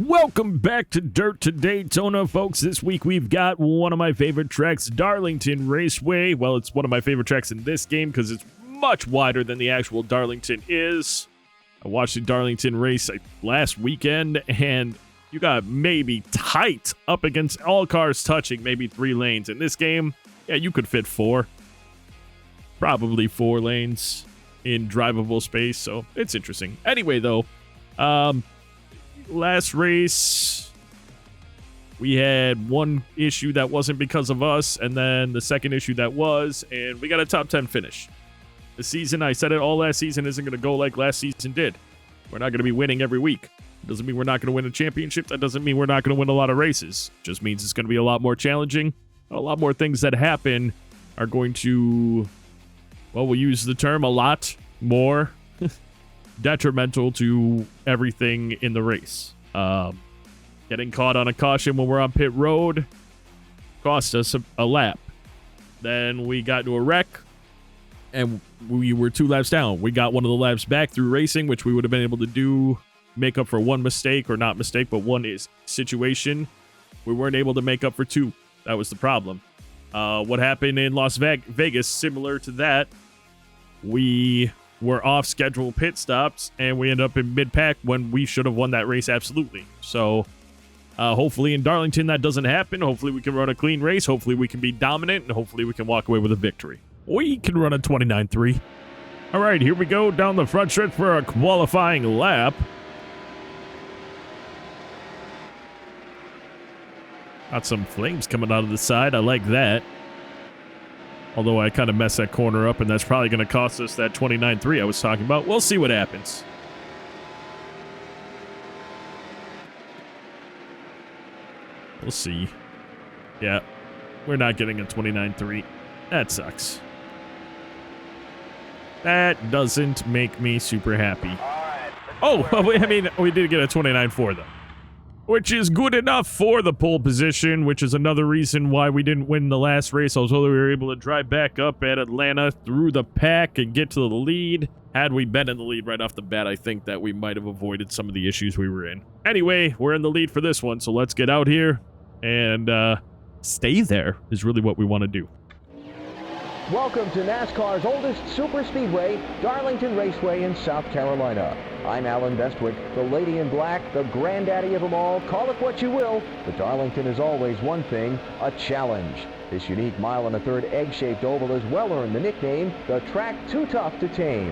Welcome back to Dirt to Daytona, folks. This week we've got one of my favorite tracks, Darlington Raceway. Well, it's one of my favorite tracks in this game because it's much wider than the actual Darlington is. I watched the Darlington race last weekend, and you got maybe tight up against all cars touching, maybe 3 lanes. In this game, yeah, you could fit 4. Probably 4 lanes in drivable space, so it's interesting. Anyway, though, last race, we had one issue that wasn't because of us, and then the second issue that was, and we got a top 10 finish. The season, I said it all last season, isn't going to go like last season did. We're not going to be winning every week. Doesn't mean we're not going to win a championship. That doesn't mean we're not going to win a lot of races. Just means it's going to be a lot more challenging. A lot more things that happen are going to, well, we'll use the term a lot more detrimental to everything in the race. Getting caught on a caution when we're on pit road cost us a lap. Then we got into a wreck, and we were 2 laps down. We got one of the laps back through racing, which we would have been able to do, make up for one mistake, or not mistake, but one situation. We weren't able to make up for 2. That was the problem. What happened in Las Vegas, similar to that, we were off schedule pit stops, and we end up in mid-pack when we should have won that race absolutely. So hopefully in Darlington that doesn't happen. Hopefully we can run a clean race. Hopefully we can be dominant, and hopefully we can walk away with a victory. We can run a 29.3. All right, here we go down the front stretch for a qualifying lap. Got some flames coming out of the side. I like that. Although I kind of messed that corner up, and that's probably going to cost us that 29.3 I was talking about. We'll see what happens. We'll see. Yeah, we're not getting a 29.3. That sucks. That doesn't make me super happy. Oh, I mean, we did get a 29.4 though, which is good enough for the pole position, which is another reason why we didn't win the last race. Although we were able to drive back up at Atlanta through the pack and get to the lead. Had we been in the lead right off the bat, I think that we might have avoided some of the issues we were in. Anyway, we're in the lead for this one, so let's get out here and stay there is really what we want to do. Welcome to NASCAR's oldest superspeedway, Darlington Raceway in South Carolina. I'm Alan Bestwick, the lady in black, the granddaddy of them all. Call it what you will, but Darlington is always one thing, a challenge. This unique mile-and-a-third egg-shaped oval has well earned the nickname, the track too tough to tame.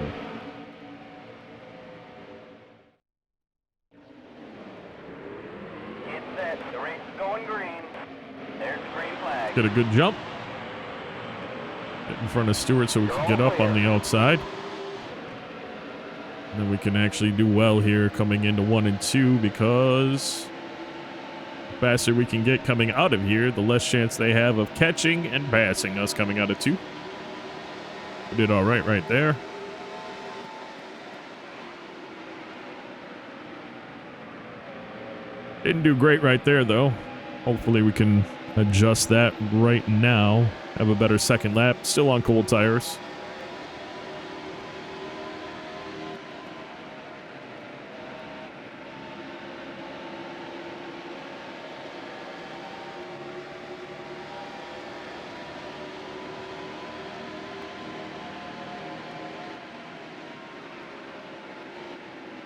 Get set, the race is going green. There's the green flag. Get a good jump. Get in front of Stewart so we can get up on the outside. And then we can actually do well here coming into 1 and 2 because the faster we can get coming out of here, the less chance they have of catching and passing us coming out of 2. We did all right there. Didn't do great right there, though. Hopefully we can adjust that right now. Have a better second lap. Still on cold tires.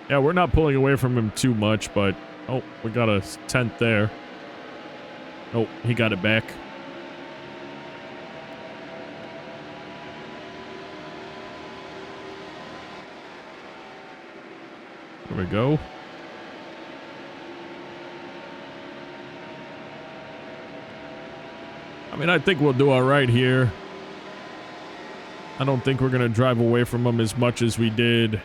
Yeah, we're not pulling away from him too much, but oh, we got a 10th there. Oh, he got it back. There we go. I mean, I think we'll do all right here. I don't think we're going to drive away from them as much as we did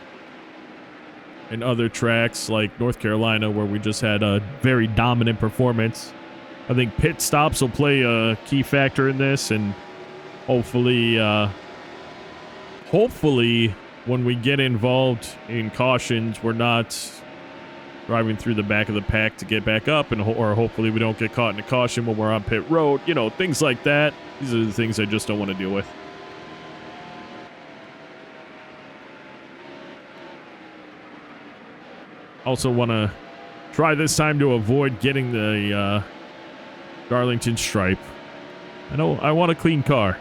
in other tracks like North Carolina, where we just had a very dominant performance. I think pit stops will play a key factor in this, and hopefully when we get involved in cautions, we're not driving through the back of the pack to get back up, and or hopefully we don't get caught in a caution when we're on pit road. You know, things like that. These are the things I just don't want to deal with. Also want to try this time to avoid getting the Darlington stripe. I know I want a clean car.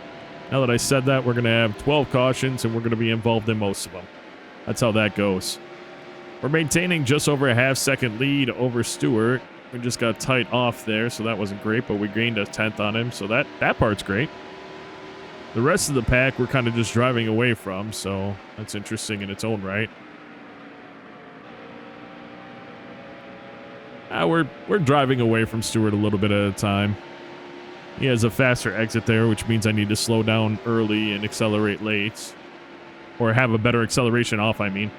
Now that I said that, we're going to have 12 cautions, and we're going to be involved in most of them. That's how that goes. We're maintaining just over a half-second lead over Stewart. We just got tight off there, so that wasn't great, but we gained a 10th on him, so that part's great. The rest of the pack we're kind of just driving away from, so that's interesting in its own right. We're driving away from Stewart a little bit at a time. He has a faster exit there, which means I need to slow down early and accelerate late. Or have a better acceleration off, I mean.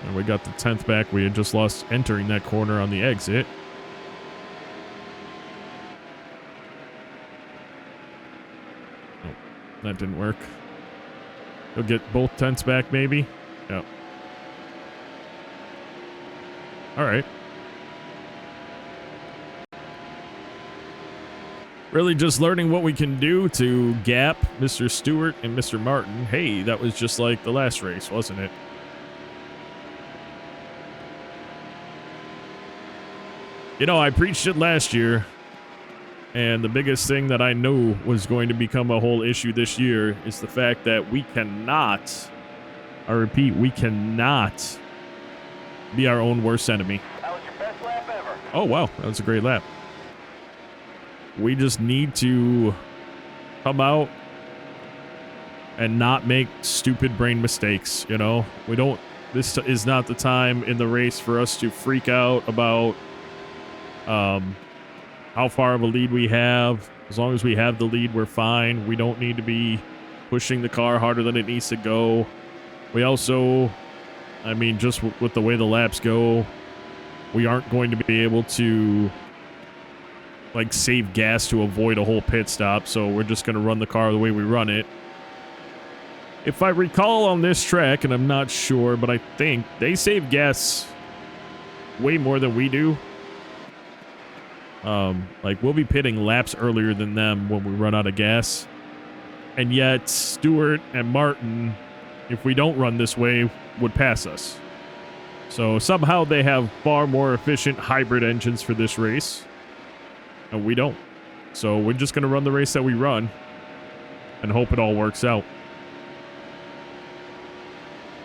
And we got the 10th back. We had just lost entering that corner on the exit. Oh, that didn't work. He'll get both 10ths back, maybe? Yep. All right. Really just learning what we can do to gap Mr. Stewart and Mr. Martin. Hey, that was just like the last race, wasn't it? You know, I preached it last year, and the biggest thing that I knew was going to become a whole issue this year is the fact that we cannot, I repeat, we cannot be our own worst enemy. That was your best lap ever. Oh, wow. That was a great lap. We just need to come out and not make stupid brain mistakes, you know? This is not the time in the race for us to freak out about how far of a lead we have. As long as we have the lead, we're fine. We don't need to be pushing the car harder than it needs to go. We also, I mean, just with the way the laps go, we aren't going to be able to like save gas to avoid a whole pit stop, so we're just going to run the car the way we run it. If I recall on this track, and I'm not sure, but I think they save gas way more than we do. Like, we'll be pitting laps earlier than them when we run out of gas. And yet, Stewart and Martin, if we don't run this way, would pass us. So somehow they have far more efficient hybrid engines for this race. And we don't. So we're just going to run the race that we run and hope it all works out.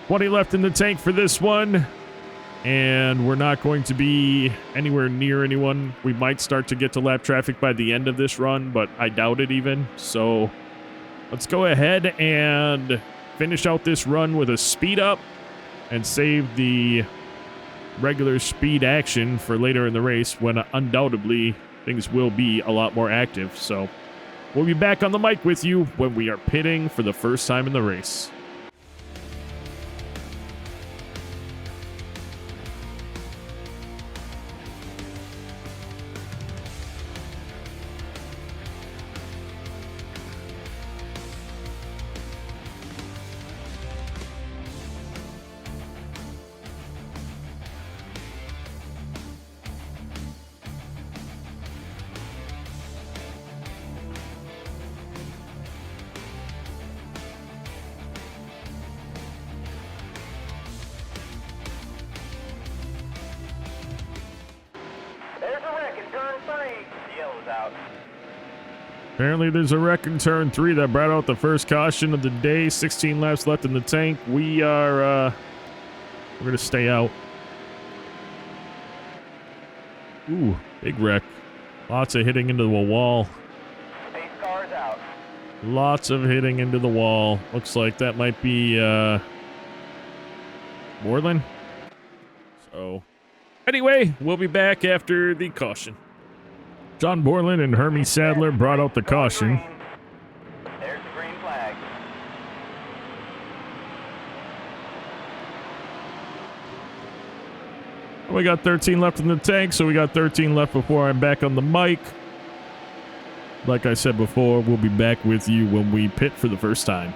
20 left in the tank for this one. And we're not going to be anywhere near anyone. We might start to get to lap traffic by the end of this run, but I doubt it even. So let's go ahead and finish out this run with a speed up and save the regular speed action for later in the race when undoubtedly things will be a lot more active. So we'll be back on the mic with you when we are pitting for the first time in the race. Apparently there's a wreck in turn 3 that brought out the first caution of the day. 16 laps left in the tank. We're going to stay out. Ooh, big wreck. Lots of hitting into the wall. Pace cars out. Lots of hitting into the wall. Looks like that might be Moreland. So anyway, we'll be back after the caution. John Borland and Hermie Sadler brought out the caution. There's the green flag. We got 13 left in the tank, so we got 13 left before I'm back on the mic. Like I said before, we'll be back with you when we pit for the first time.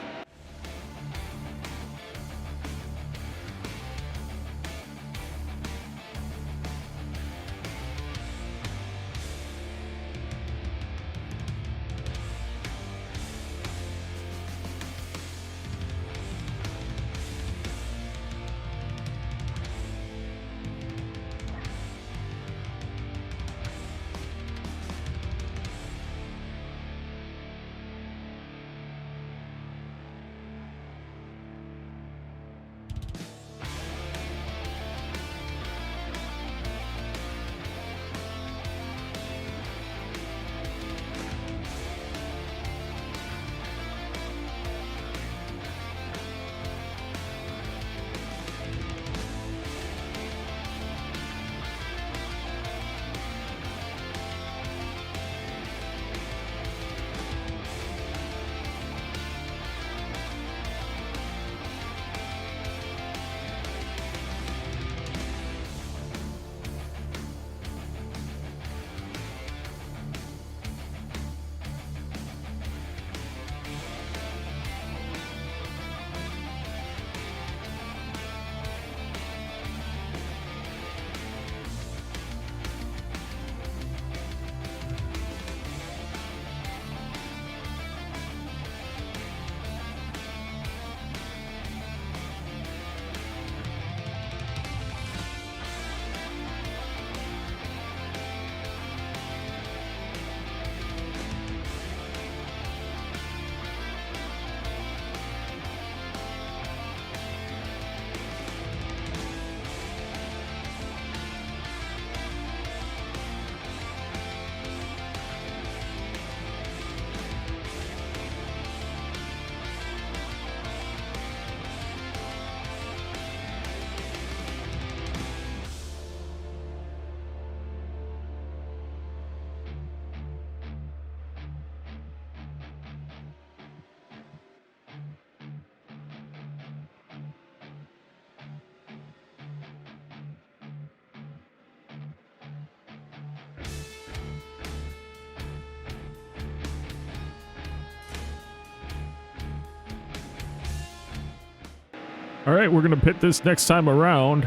All right, we're going to pit this next time around.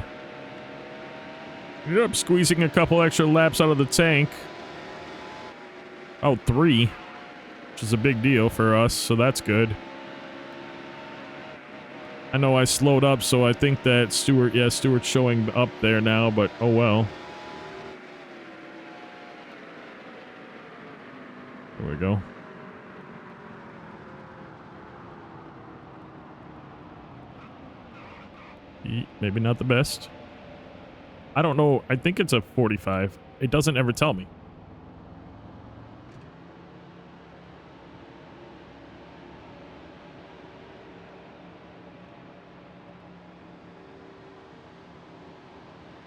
Ended up squeezing a couple extra laps out of the tank. Oh, 3. Which is a big deal for us, so that's good. I know I slowed up, so I think that Stewart's showing up there now, but oh well. There we go. Maybe not the best. I don't know. I think it's a 45. It doesn't ever tell me.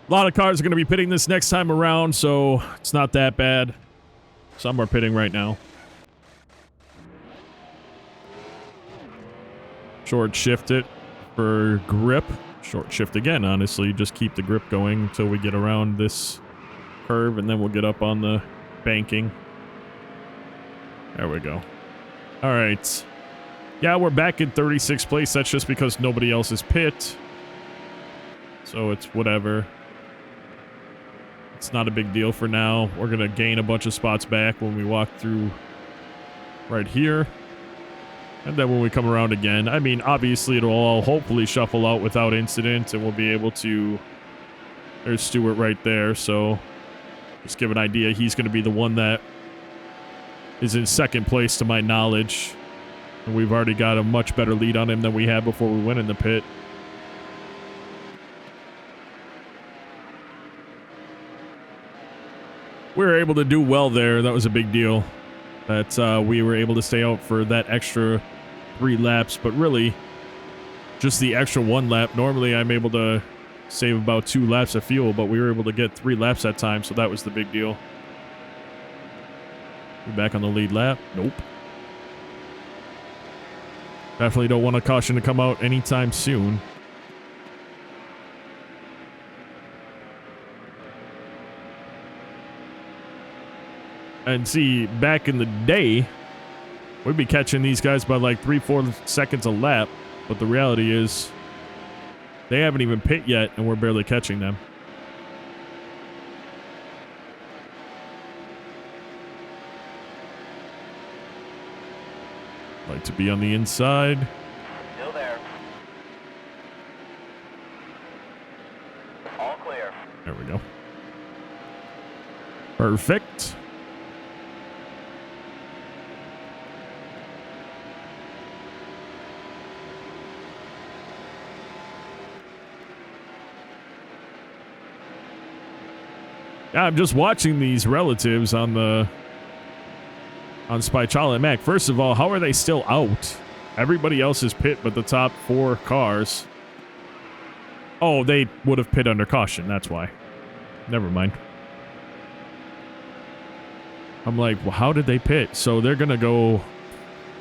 A lot of cars are going to be pitting this next time around, so it's not that bad. Some are pitting right now. Short shift it for grip. Short shift again, honestly. Just keep the grip going until we get around this curve, and then we'll get up on the banking. There we go. All right. Yeah, we're back in 36th place. That's just because nobody else is pit. So it's whatever. It's not a big deal for now. We're going to gain a bunch of spots back when we walk through right here. And then when we come around again, I mean, obviously it'll all hopefully shuffle out without incident, and we'll be able to... There's Stewart right there, so just give an idea. He's going to be the one that is in second place to my knowledge. And we've already got a much better lead on him than we had before we went in the pit. We were able to do well there. That was a big deal. That we were able to stay out for that extra 3 laps, but really just the extra 1 lap. Normally I'm able to save about 2 laps of fuel, but we were able to get 3 laps that time, so that was the big deal. We back on the lead lap? Nope. Definitely don't want a caution to come out anytime soon. And see, back in the day, we'd be catching these guys by like 3-4 seconds a lap. But the reality is, they haven't even pit yet, and we're barely catching them. Like to be on the inside. Still there. All clear. There we go. Perfect. Yeah, I'm just watching these relatives on Spychala and Mac. First of all, how are they still out? Everybody else is pit but the top 4 cars. Oh, they would have pit under caution. That's why. Never mind. I'm like, well, how did they pit? So they're going to go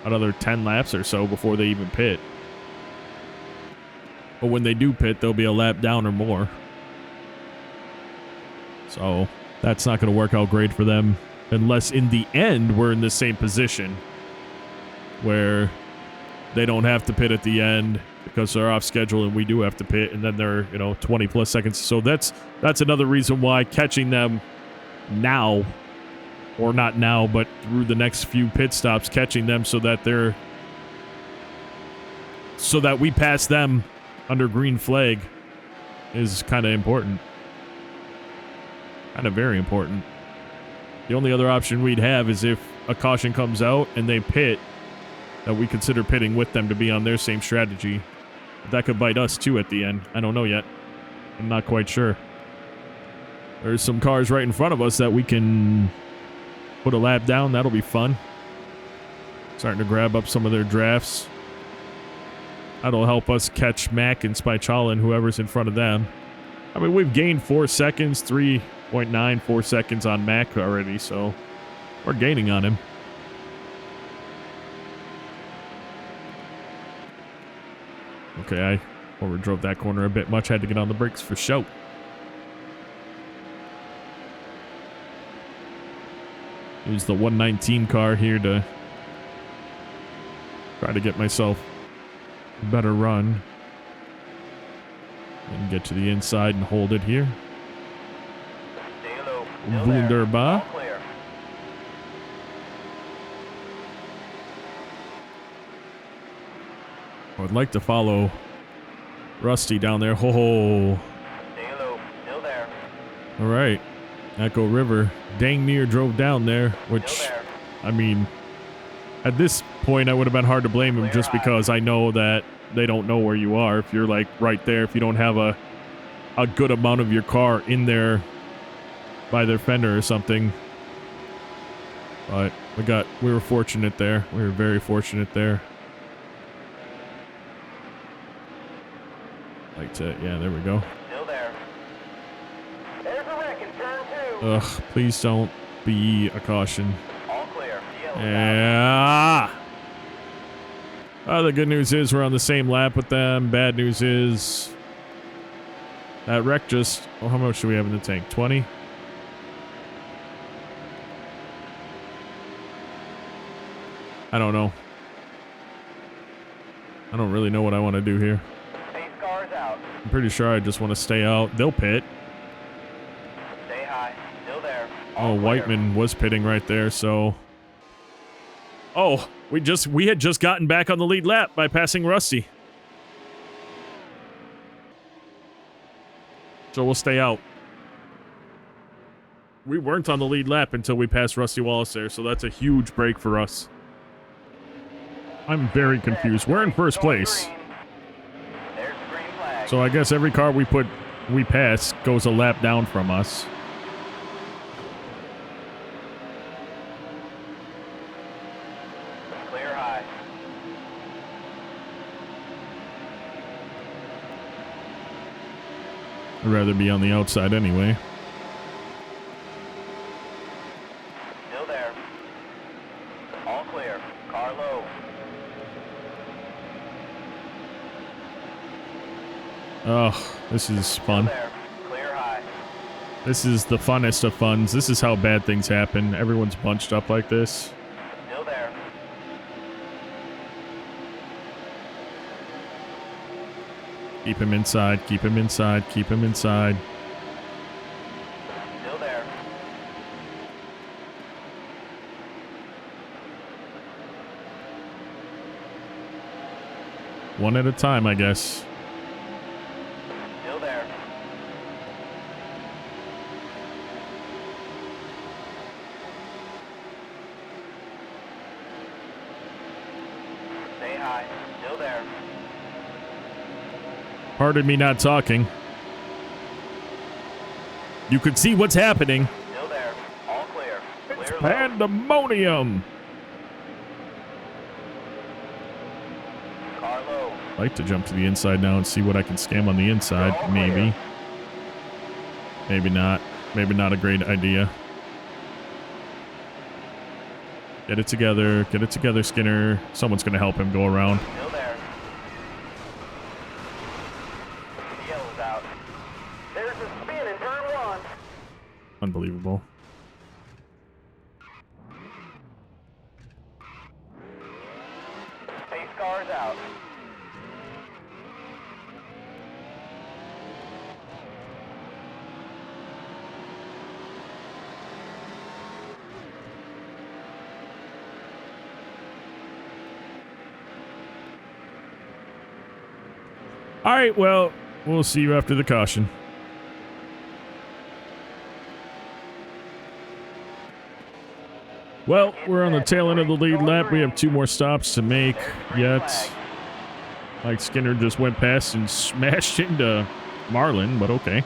another 10 laps or so before they even pit. But when they do pit, they'll be a lap down or more. So that's not going to work out great for them unless in the end we're in the same position where they don't have to pit at the end because they're off schedule and we do have to pit, and then they're, 20 plus seconds. So that's another reason why catching them now, or not now, but through the next few pit stops, catching them so that we pass them under green flag is kind of important. Kind of very important. The only other option we'd have is if a caution comes out and they pit, that we consider pitting with them to be on their same strategy. That could bite us too at the end. I don't know yet. I'm not quite sure. There's some cars right in front of us that we can put a lap down. That'll be fun. Starting to grab up some of their drafts. That'll help us catch Mac and Spychala and whoever's in front of them. I mean, we've gained 4 seconds, 3.94 seconds on Mac already, so we're gaining on him. Okay, I overdrove that corner a bit much. Had to get on the brakes for show. Use the 119 car here to try to get myself a better run. And get to the inside and hold it here. Stay low. Still there. Wunderbar. All clear. I would like to follow Rusty down there. Ho. Stay low. Still there. All right. Echo River dang near drove down there, Still which, there. I mean, at this point, I would have been hard to blame him Clear just high. because I know that they don't know where you are. If you're like right there, if you don't have a good amount of your car in there by their fender or something. But we were fortunate there. We were very fortunate there. Like to, yeah, there we go. Still there. There's a wreck in turn 2. Ugh, please don't be a caution. All clear. Yellow's out. Yeah. The good news is we're on the same lap with them. Bad news is that wreck just... Oh, how much do we have in the tank? 20? I don't know. I don't really know what I want to do here. Pace car's out. I'm pretty sure I just want to stay out. They'll pit. Stay high. Still there. Oh, All clear. Whiteman was pitting right there, so... Oh, we had just gotten back on the lead lap by passing Rusty. So we'll stay out. We weren't on the lead lap until we passed Rusty Wallace there, so that's a huge break for us. I'm very confused. We're in first Going place. green. There's the green flag. So I guess every car we pass goes a lap down from us. Clear high. I'd rather be on the outside anyway. Still there. All clear. Car low. Oh, this is Still fun. there. Clear high. This is the funnest of funs. This is how bad things happen. Everyone's bunched up like this. Still there. Keep him inside, keep him inside, keep him inside. Still there. One at a time, I guess. Still there. Stay high. Still there. Pardon me not talking. You could see what's happening. Still there. All clear. It's Clear low. pandemonium. Car low. I'd like to jump to the inside now and see what I can scam on the inside. All Maybe. clear. Maybe not. Maybe not a great idea. Get it together. Get it together, Skinner. Someone's going to help him go around. Still there. Yellow's out. There's a spin in turn 1. Unbelievable. Pace car's out. All right, well, we'll see you after the caution. Well, we're on the tail end of the lead lap. We have 2 more stops to make yet. Mike Skinner just went past and smashed into Marlin, but okay.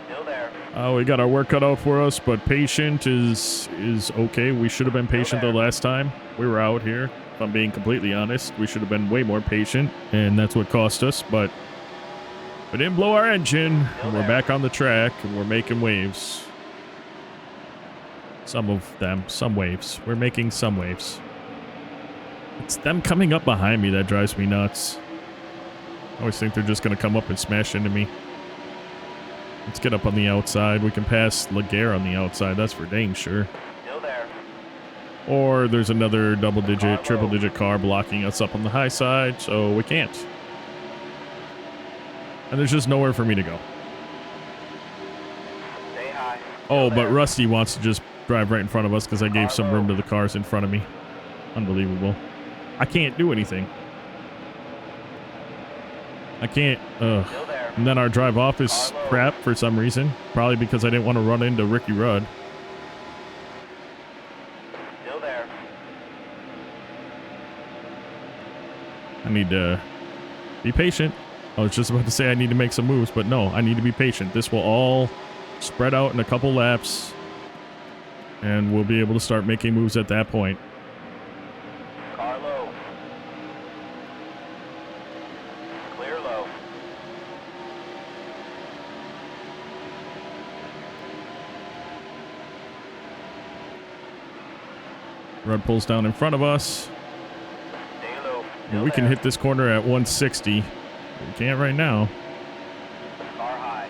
Still there. We got our work cut out for us, but patient is okay. We should have been patient the last time we were out here. If I'm being completely honest, we should have been way more patient, and that's what cost us. But we didn't blow our engine, and we're back on the track, and we're making waves. Some of them, some waves. We're making some waves. It's them coming up behind me that drives me nuts. I always think they're just going to come up and smash into me. Let's get up on the outside. We can pass Laguerre on the outside. That's for dang sure. Still there. Or there's another double-digit, triple-digit car blocking us up on the high side, so we can't. And there's just nowhere for me to go. Stay high. Oh, but Rusty wants to just drive right in front of us because I gave some room to the cars in front of me. Unbelievable. I can't do anything. I can't. Ugh. Still there. And then our drive off is crap for some reason. Probably because I didn't want to run into Ricky Rudd. Still there. I need to be patient. I was just about to say I need to make some moves, but no, I need to be patient. This will all spread out in a couple laps, and we'll be able to start making moves at that point. Car low. Clear low. Rudd pulls down in front of us. Stay low. And Still we can there. hit this corner at 160. We can't right now. Car high.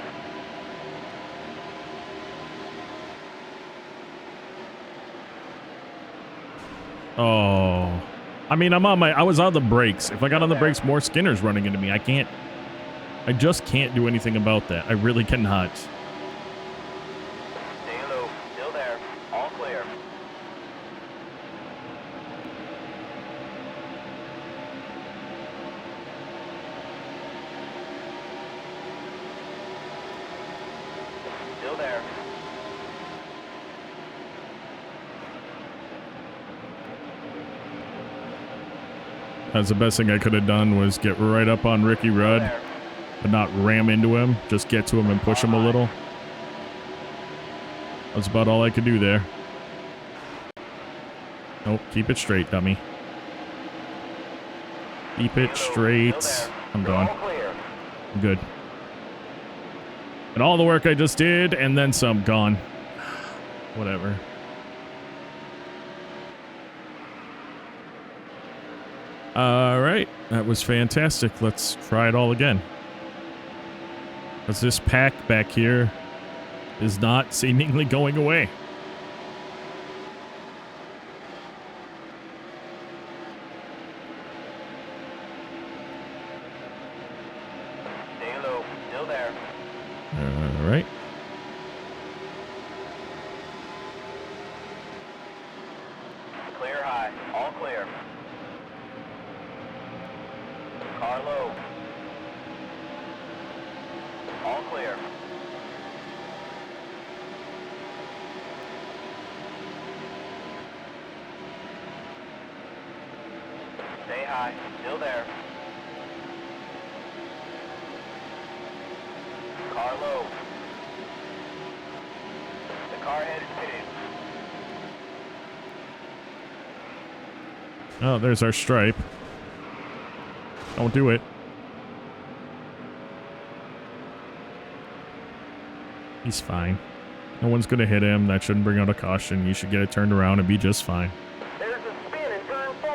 Oh. I mean, I was on the brakes. If I got on the brakes, more Skinner's running into me. I just can't do anything about that. I really cannot. Stay low. Still there. All clear. Still there. That's the best thing I could have done was get right up on Ricky Rudd, There. but not ram into him. Just get to him and push him a little. That's about all I could do there. Nope, keep it straight, dummy. Keep it straight. I'm You're done. all clear. I'm good. And all the work I just did, and then some, gone. Whatever. All right, that was fantastic. Let's try it all again. Because this pack back here is not seemingly going away. Stay low. Still there. All right. Clear high. All clear. Car low. All clear. Stay high. Still there. Car low. The car head is pitted. Oh, there's our stripe. Don't do it. He's fine. No one's going to hit him. That shouldn't bring out a caution. You should get it turned around and be just fine. There's a spin in turn 4.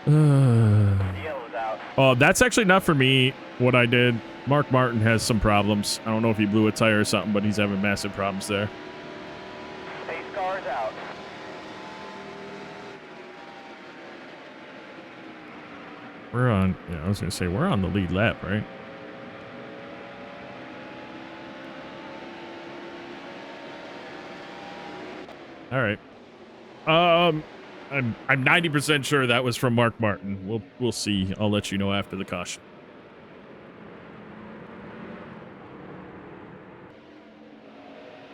Uh, The yellow's out. oh, that's actually not for me, what I did. Mark Martin has some problems. I don't know if he blew a tire or something, but he's having massive problems there. Pace car's out. We're on, yeah, I was going to say, we're on the lead lap, right? All right. I'm 90% sure that was from Mark Martin. We'll see. I'll let you know after the caution.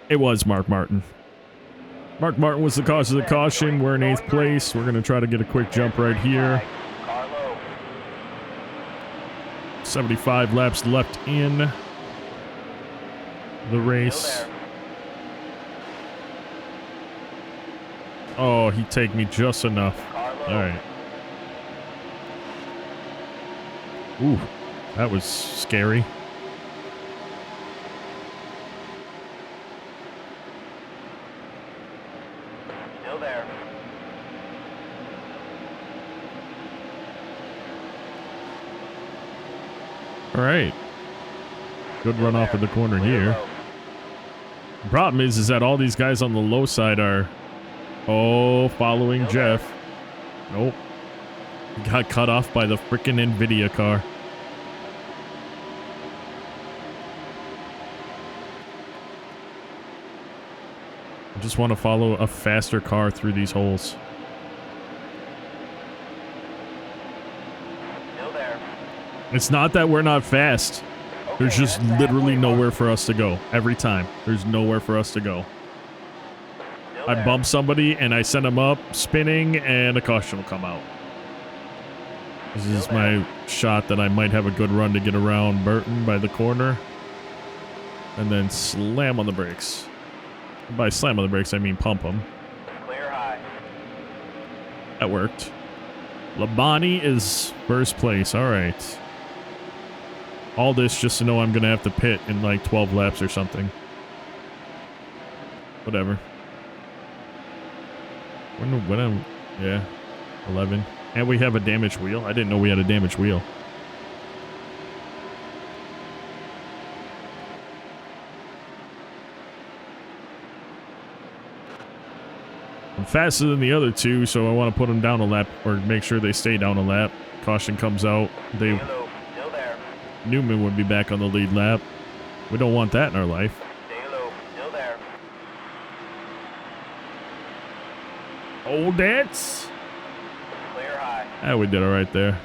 It was Mark Martin. Mark Martin was the cause of the caution. We're in 8th place. We're going to try to get a quick jump right here. Car low. 75 laps left in the race. Still there. Oh, he'd take me just enough. Car low. All right. Ooh, that was scary. Still there. All right. Good Still run off there. of the corner Clear here. low. The problem is that all these guys on the low side are, following Still Jeff. Nope. He got cut off by the frickin' NVIDIA car. I just want to follow a faster car through these holes. Still there. It's not that we're not fast. There's Okay, just that's literally halfway nowhere mark. for us to go. Every time. There's nowhere for us to go. Still I there. bump somebody and I send them up spinning and a caution will come out. This is my shot that I might have a good run to get around Burton by the corner. And then slam on the brakes. By slam on the brakes, I mean pump them. Clear high. That worked. Labonte is first place. All right. All this just to know I'm going to have to pit in like 12 laps or something. Whatever. Yeah. 11. And we have a damaged wheel. I didn't know we had a damaged wheel. I'm faster than the other two, so I want to put them down a lap or make sure they stay down a lap. Caution comes out. Stay low. Still there. Newman would be back on the lead lap. We don't want that in our life. Stay low. Still there. Oh, that's... Clear high. Ah, we did all right there.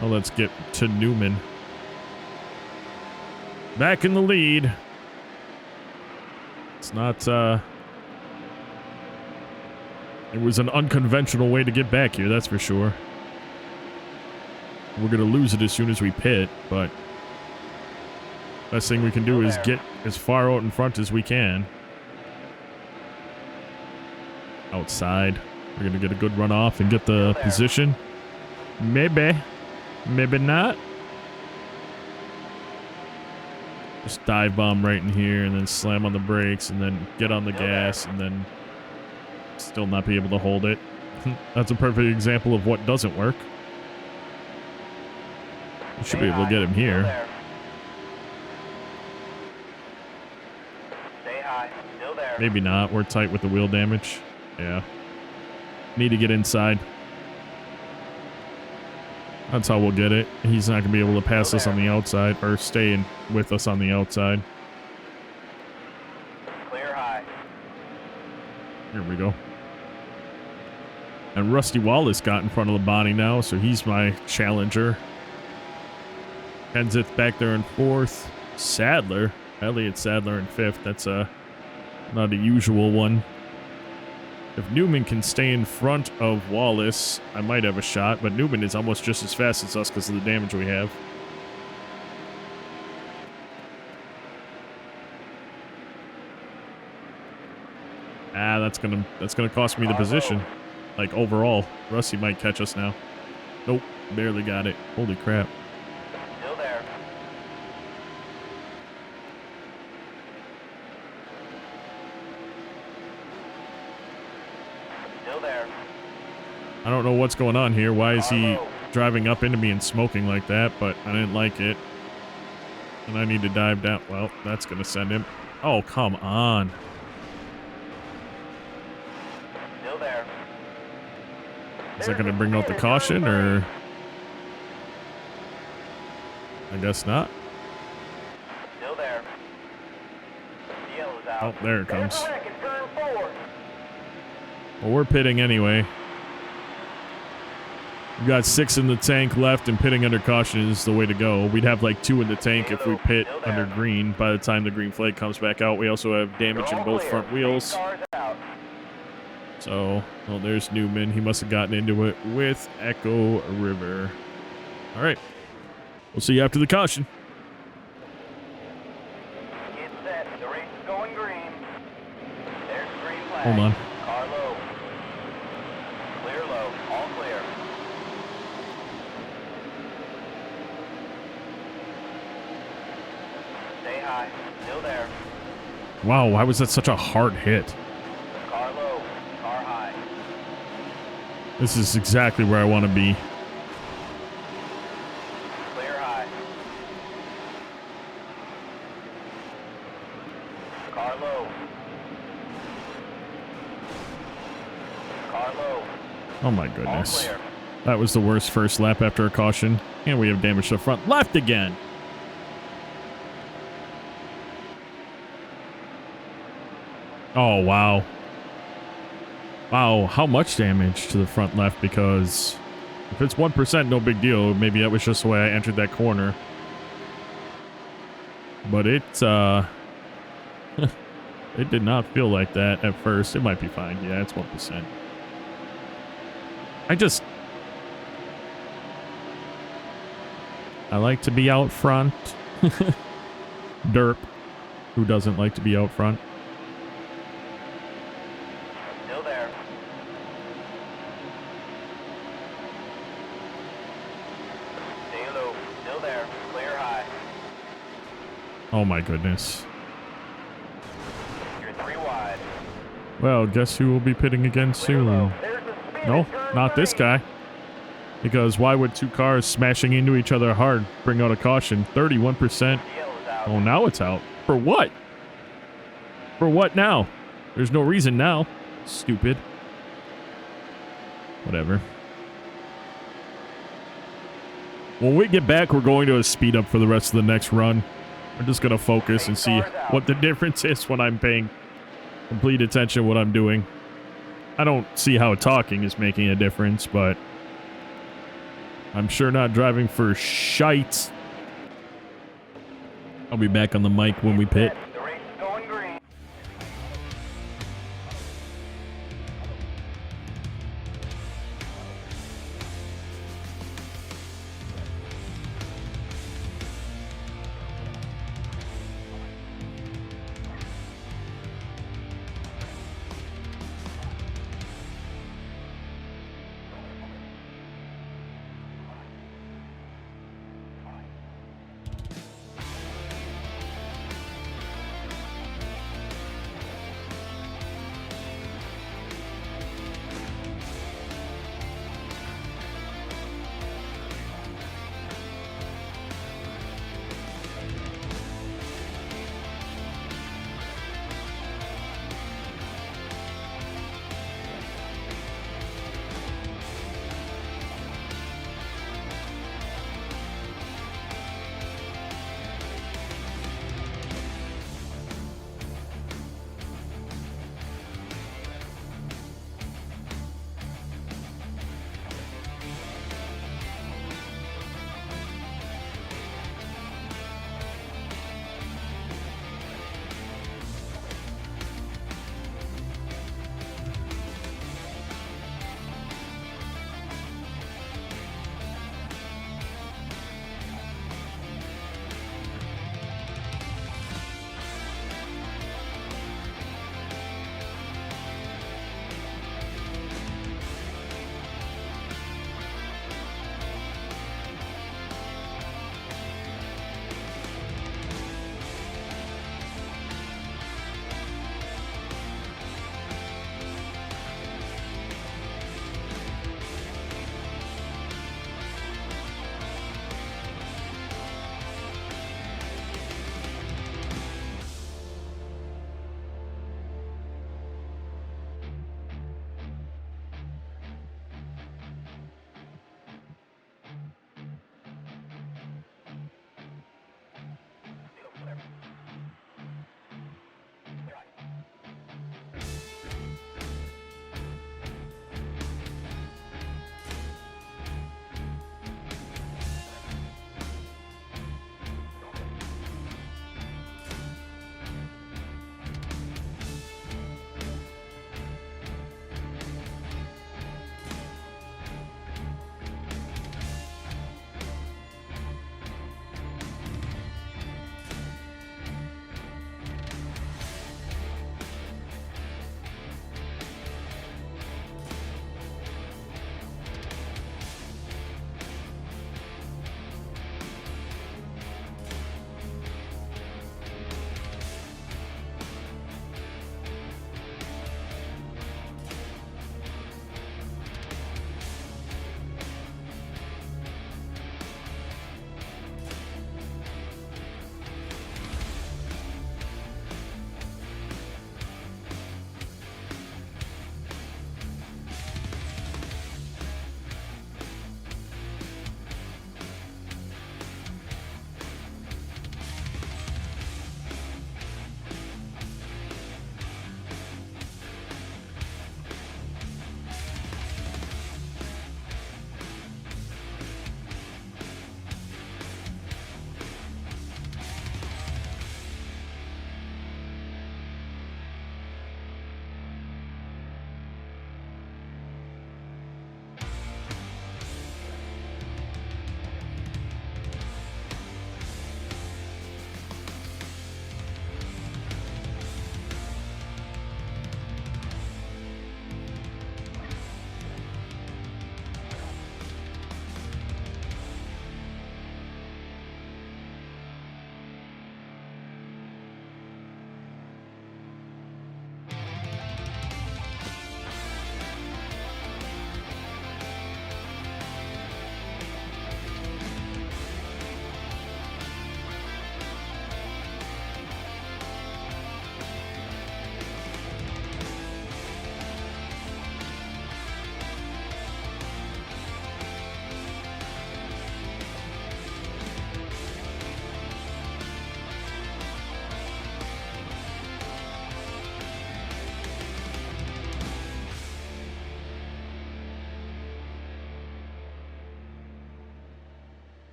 Well, let's get to Newman. Back in the lead. It's not, it was an unconventional way to get back here, that's for sure. We're going to lose it as soon as we pit, but best thing we can do is get as far out in front as we can. Outside. We're going to get a good run off and get the position. Maybe. Maybe not. Just dive bomb right in here and then slam on the brakes and then get on the gas and then still not be able to hold it. That's a perfect example of what doesn't work. We should be able to get him here. Stay high. Still there. Maybe not. We're tight with the wheel damage. Yeah. Need to get inside. That's how we'll get it. He's not going to be able to pass us on the outside or stay in with us on the outside. Clear high. Here we go. And Rusty Wallace got in front of Labonte now, so he's my challenger. Kenseth back there in fourth. Sadler. Elliott Sadler in fifth. That's not a usual one. If Newman can stay in front of Wallace, I might have a shot, but Newman is almost just as fast as us because of the damage we have. Ah, that's gonna cost me the position. Like overall. Rusty might catch us now. Nope, barely got it. Holy crap. Still there. Still there. I don't know what's going on here. Why is he driving up into me and smoking like that? But I didn't like it. And I need to dive down. Well, that's gonna send him. Oh, come on. Still there. Is that going to bring out the caution, or? I guess not. Still there. The yellow's out. Oh, there it comes. There's a wreck in turn 4. Well, we're pitting anyway. We've got 6 in the tank left, and pitting under caution is the way to go. We'd have like 2 in the tank if we pit under green by the time the green flag comes back out. We also have damage in both front wheels. Cars out. So, well, there's Newman. He must have gotten into it with Echo River. All right. We'll see you after the caution. Get set. The race is going green. There's the green flag. Hold on. Car low. Clear low. All clear. Stay high. Still there. Wow, why was that such a hard hit? Car low. Car high. This is exactly where I want to be. Clear high. Car low. Car low. Oh my All goodness. clear. That was the worst first lap after a caution. And we have damage to the front left again. Oh, wow. Wow, how much damage to the front left? Because if it's 1%, no big deal. Maybe that was just the way I entered that corner. But it it did not feel like that at first. It might be fine. Yeah, it's 1%. I like to be out front. Derp. Who doesn't like to be out front? Still there. Stay low. Still there. Clear high. Oh my goodness. You're 3 wide. Well, guess who will be pitting again soon? There's the spin No, in turn not this 3. guy. Because why would two cars smashing into each other hard bring out a caution? 31%. Yellow's out. Oh, now it's out. For what? For what now? There's no reason now. Stupid. Whatever. When we get back, we're going to speed up for the rest of the next run. I'm just going to focus and see what the difference is when I'm paying complete attention to what I'm doing. I don't see how talking is making a difference, but I'm sure not driving for shite. I'll be back on the mic when we pit. The race is going green.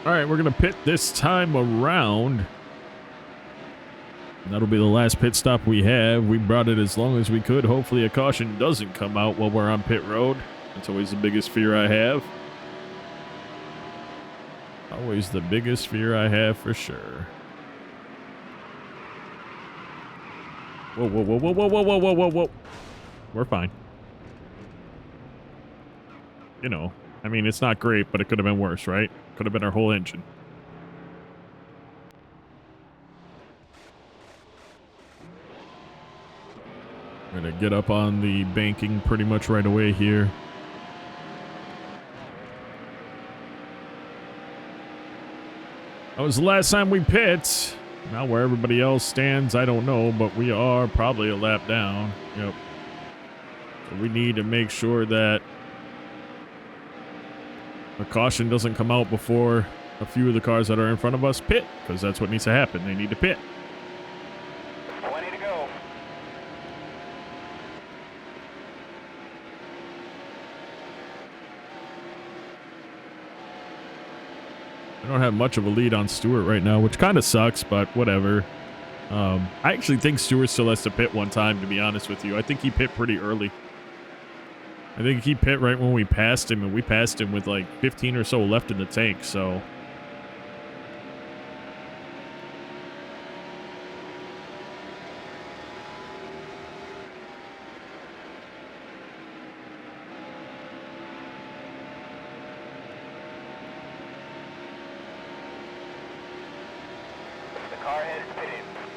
All right, we're going to pit this time around. That'll be the last pit stop we have. We brought it as long as we could. Hopefully a caution doesn't come out while we're on pit road. That's always the biggest fear I have. Always the biggest fear I have for sure. Whoa, whoa, whoa, whoa, whoa, whoa, whoa, whoa, whoa, whoa. We're fine. You know, I mean, it's not great, but it could have been worse, right? Could have been our whole engine. We're going to get up on the banking pretty much right away here. That was the last time we pit. Now where everybody else stands, I don't know, but we are probably a lap down. Yep. So we need to make sure that a caution doesn't come out before a few of the cars that are in front of us pit, because that's what needs to happen. They need to pit. 20 to go. I don't have much of a lead on Stewart right now, which kind of sucks, but whatever. I actually think Stewart still has to pit one time, to be honest with you. I think he pit pretty early. I think he pit right when we passed him, and we passed him with like 15 or so left in the tank, so...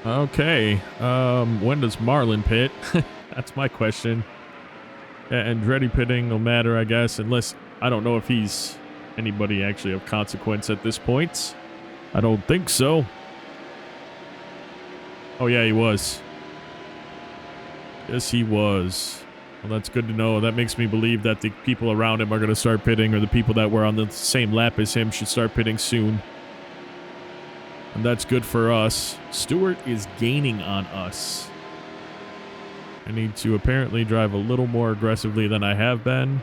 Okay, when does Marlin pit? That's my question. And Andretti pitting no matter, I guess, unless, I don't know if he's anybody actually of consequence at this point. I don't think so. Oh yeah, he was. Yes, he was. Well, that's good to know. That makes me believe that the people around him are going to start pitting, or the people that were on the same lap as him should start pitting soon. And that's good for us. Stewart is gaining on us. I need to apparently drive a little more aggressively than I have been.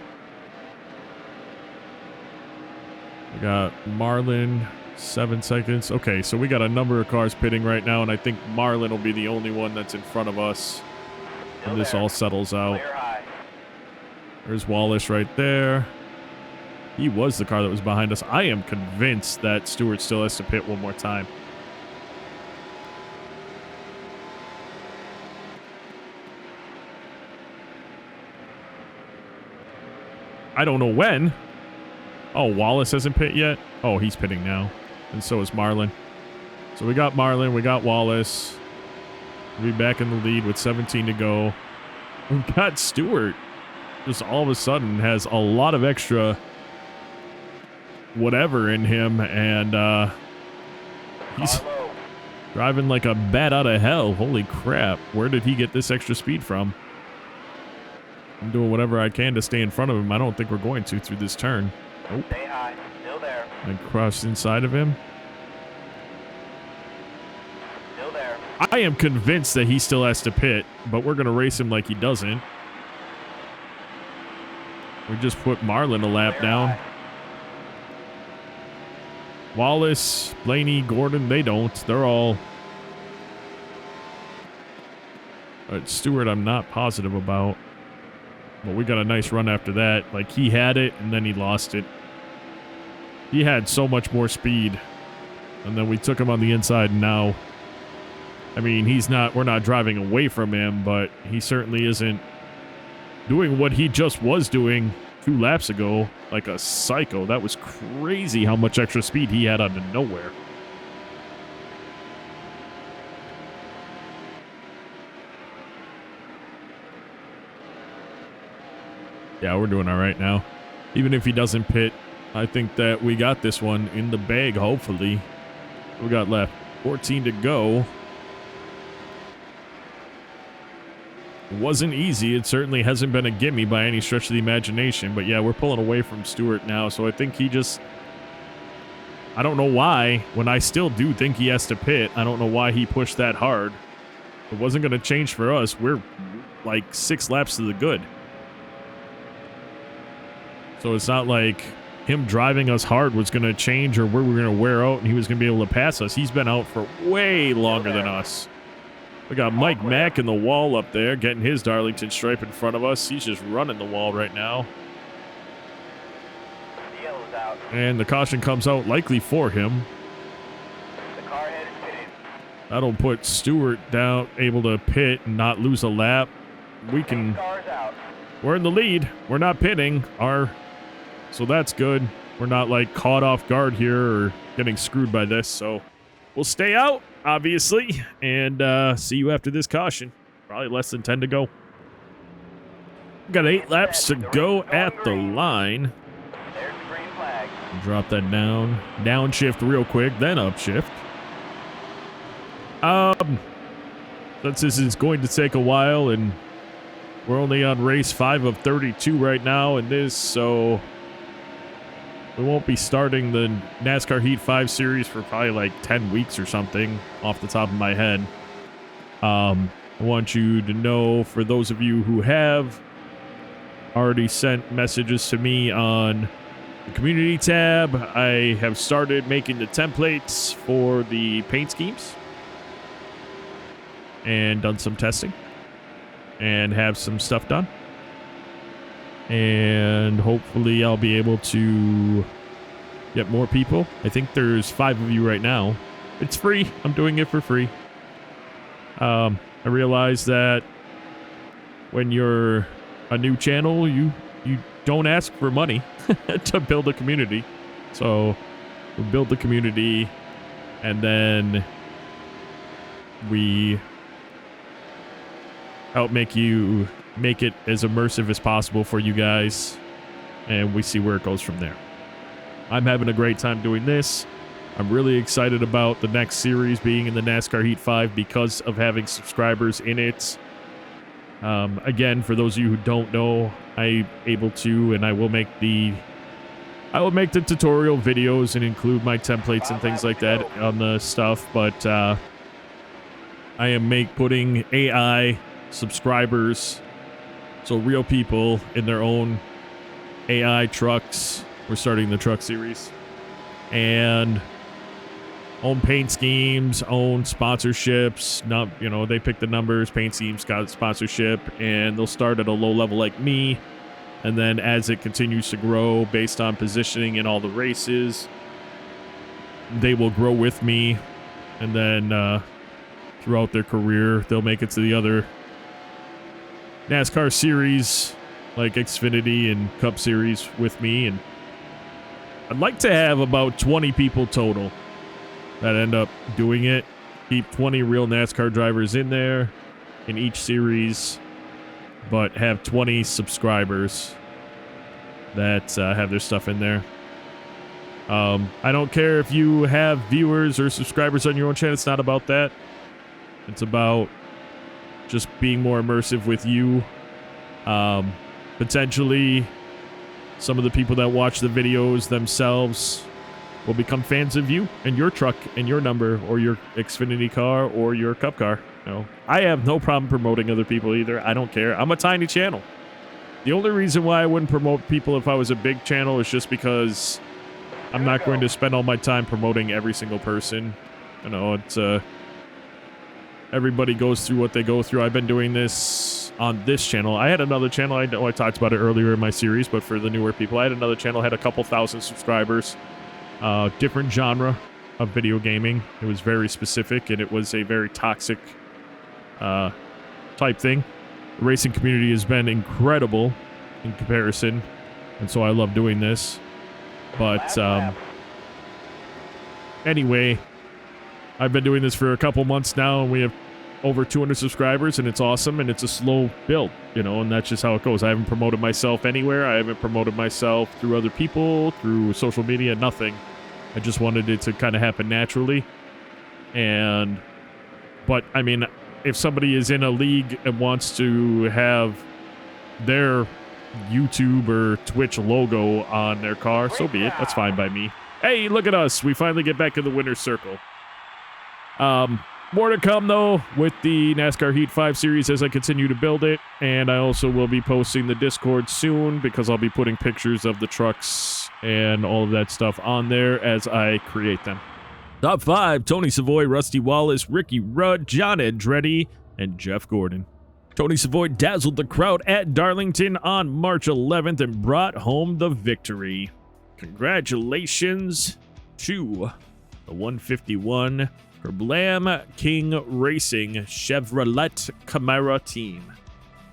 We got Marlin, 7 seconds. Okay, so we got a number of cars pitting right now, and I think Marlin will be the only one that's in front of us when this all settles out. There's Wallace right there. He was the car that was behind us. I am convinced that Stewart still has to pit one more time. I don't know when. Oh, Wallace hasn't pit yet? Oh, he's pitting now. And so is Marlin. So we got Marlin, we got Wallace. We'll be back in the lead with 17 to go. We got Stewart. Just all of a sudden has a lot of extra whatever in him, and he's driving like a bat out of hell. Holy crap. Where did he get this extra speed from? I'm doing whatever I can to stay in front of him. I don't think we're going to through this turn. Nope. Stay high. Still there. And cross inside of him. Still there. I am convinced that he still has to pit, but we're going to race him like he doesn't. We just put Marlin a lap down. High. Wallace, Blaney, Gordon, they don't. They're all... Stewart, I'm not positive about. But we got a nice run after that. Like, he had it, and then he lost it. He had so much more speed. And then we took him on the inside, and now... I mean, we're not driving away from him, but he certainly isn't doing what he just was doing 2 laps ago like a psycho. That was crazy how much extra speed he had out of nowhere. Yeah, we're doing all right now. Even if he doesn't pit, I think that we got this one in the bag, hopefully. We got left 14 to go. It wasn't easy. It certainly hasn't been a gimme by any stretch of the imagination. But yeah, we're pulling away from Stewart now. So I think he just... I don't know why. When I still do think he has to pit, I don't know why he pushed that hard. It wasn't going to change for us. We're like 6 laps to the good. So it's not like him driving us hard was going to change or where we were going to wear out and he was going to be able to pass us. He's been out for way longer than us. We got Mike Mack in the wall up there getting his Darlington stripe in front of us. He's just running the wall right now. And the caution comes out likely for him. The car head is pitted. That'll put Stewart down, able to pit and not lose a lap. Cars out. We're in the lead. We're not pitting. So that's good. We're not like caught off guard here or getting screwed by this. So we'll stay out, obviously, and see you after this caution. Probably less than 10 to go. Got 8 laps to go at the line. There's the green flag. Drop that down. Downshift real quick, then upshift. Since this is going to take a while and we're only on race 5 of 32 right now in this, so we won't be starting the NASCAR Heat 5 series for probably like 10 weeks or something off the top of my head. I want you to know, for those of you who have already sent messages to me on the community tab, I have started making the templates for the paint schemes and done some testing and have some stuff done. And hopefully I'll be able to get more people. I think there's 5 of you right now. It's free. I'm doing it for free. I realize that when you're a new channel, you don't ask for money to build a community. So we build the community and then we help make it as immersive as possible for you guys, and we see where it goes from there. I'm having a great time doing this. I'm really excited about the next series being in the NASCAR Heat 5 because of having subscribers in it. Again, for those of you who don't know, I'm able to, and I will make the tutorial videos and include my templates and things like that on the stuff, but I am putting AI subscribers, so real people in their own AI trucks. We're starting the truck series, and own paint schemes, own sponsorships. Not, they pick the numbers. Paint schemes got sponsorship, and they'll start at a low level like me, and then as it continues to grow based on positioning in all the races, they will grow with me, and then throughout their career, they'll make it to the other NASCAR series like Xfinity and Cup Series with me, and I'd like to have about 20 people total that end up doing it. Keep 20 real NASCAR drivers in there in each series, but have 20 subscribers that have their stuff in there. I don't care if you have viewers or subscribers on your own channel. It's not about that. It's about just being more immersive with you. Potentially, some of the people that watch the videos themselves will become fans of you and your truck and your number or your Xfinity car or your Cup car. I have no problem promoting other people either. I don't care. I'm a tiny channel. The only reason why I wouldn't promote people if I was a big channel is just because I'm not going to spend all my time promoting every single person. It's everybody goes through what they go through. I've been doing this on this channel. I had another channel. I know I talked about it earlier in my series, but for the newer people, I had another channel, had a couple thousand subscribers. Different genre of video gaming. It was very specific, and it was a very toxic type thing. The racing community has been incredible in comparison, and so I love doing this. But anyway, I've been doing this for a couple months now, and we have over 200 subscribers, and it's awesome, and it's a slow build, and that's just how it goes. I haven't promoted myself anywhere. I haven't promoted myself through other people, through social media, nothing. I just wanted it to kind of happen naturally. But I mean, if somebody is in a league and wants to have their YouTube or Twitch logo on their car, so be it. That's fine by me. Hey, look at us. We finally get back to the winner's circle. More to come, though, with the NASCAR Heat 5 series as I continue to build it. And I also will be posting the Discord soon because I'll be putting pictures of the trucks and all of that stuff on there as I create them. Top 5, Tony Savoy, Rusty Wallace, Ricky Rudd, John Andretti, and Jeff Gordon. Tony Savoy dazzled the crowd at Darlington on March 11th and brought home the victory. Congratulations to the 151 Herblam King Racing Chevrolet Camaro team.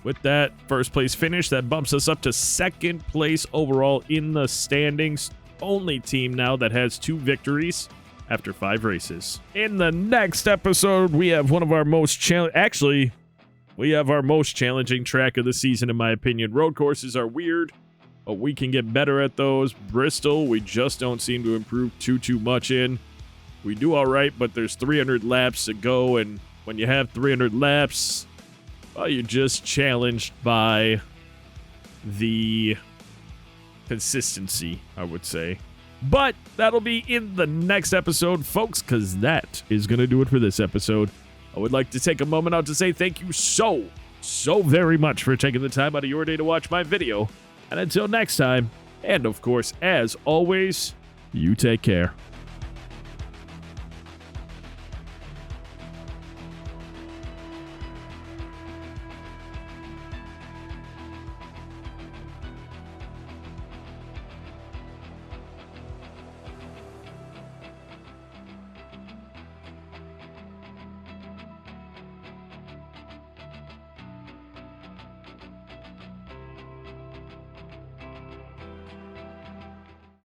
With that first place finish, that bumps us up to second place overall in the standings. Only team now that has 2 victories after 5 races. In the next episode, we have one of our most we have our most challenging track of the season, in my opinion. Road courses are weird, but we can get better at those. Bristol, we just don't seem to improve too much in. We do all right, but there's 300 laps to go, and when you have 300 laps, well, you're just challenged by the consistency, I would say. But that'll be in the next episode, folks, because that is going to do it for this episode. I would like to take a moment out to say thank you so very much for taking the time out of your day to watch my video. And until next time, and of course, as always, you take care.